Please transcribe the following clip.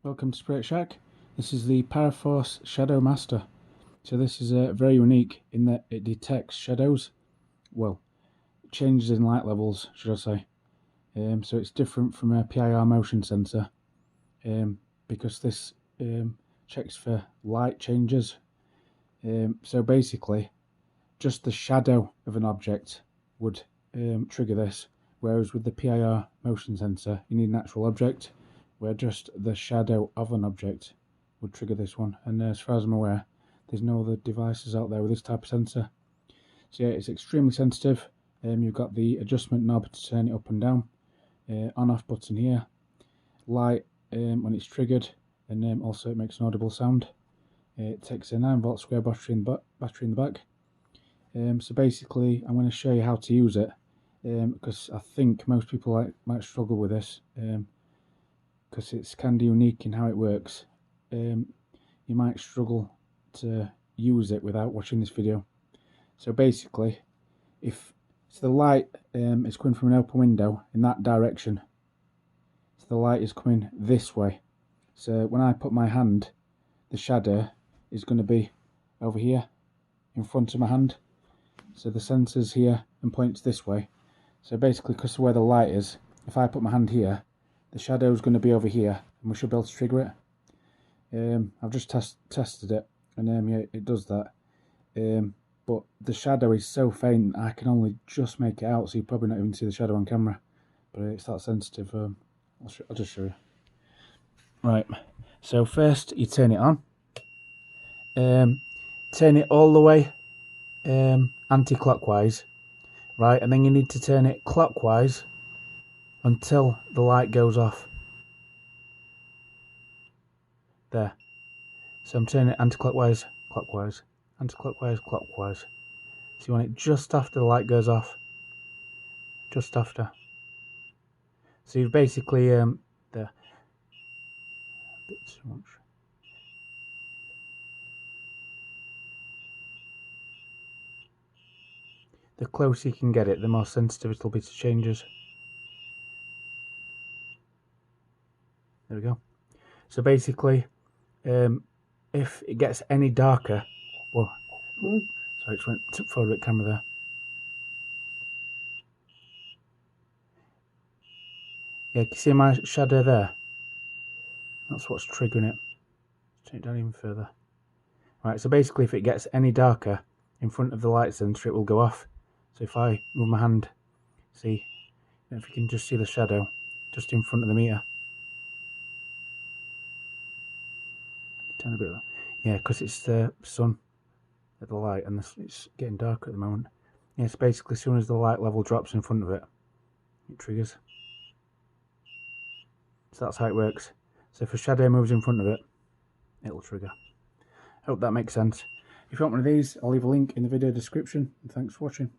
Welcome to Spirit Shack. This is the Para4ce Shadow Master. So this is very unique in that it detects shadows, well, changes in light levels, should I say. So it's different from a PIR motion sensor because this checks for light changes. So basically, just the shadow of an object would trigger this, whereas with the PIR motion sensor, you need an actual object, where just the shadow of an object would trigger this one. And as far as I'm aware, there's no other devices out there with this type of sensor. So yeah, it's extremely sensitive. You've got the adjustment knob to turn it up and down, on-off button here, light when it's triggered, and also it makes an audible sound. It takes a 9-volt square battery in the back. So basically, I'm going to show you how to use it, because I think most people might struggle with this, because it's kind of unique in how it works. You might struggle to use it without watching this video. So basically, if the light is coming from an open window in that direction, so the light is coming this way. So when I put my hand, the shadow is going to be over here in front of my hand. So the sensor's here and points this way. So basically, because of where the light is, if I put my hand here, the shadow is going to be over here, and we should be able to trigger it. I've just tested it, and yeah, it does that. But the shadow is so faint, I can only just make it out, so you probably not even see the shadow on camera. But it's that sensitive. I'll just show you. Right. So first, you turn it on. Turn it all the way anti-clockwise, right, and then you need to turn it clockwise until the light goes off. There. So I'm turning it anti-clockwise, clockwise, anti-clockwise, clockwise. So you want it just after the light goes off. Just after. So you've basically there. A bit too much. The closer you can get it, the more sensitive it'll be to changes. There we go. So basically, if it gets any darker, well, sorry, it went forward a bit camera there. Yeah, can you see my shadow there? That's what's triggering it. Turn it down even further. Right, so basically, if it gets any darker in front of the light sensor, it will go off. So if I move my hand, see, if you can just see the shadow just in front of the meter. Turn a bit of that. Yeah, because it's the sun at the light, and it's getting darker at the moment. Yeah, it's basically as soon as the light level drops in front of it, it triggers. So that's how it works. So if a shadow moves in front of it, it'll trigger. Hope that makes sense. If you want one of these, I'll leave a link in the video description, and thanks for watching.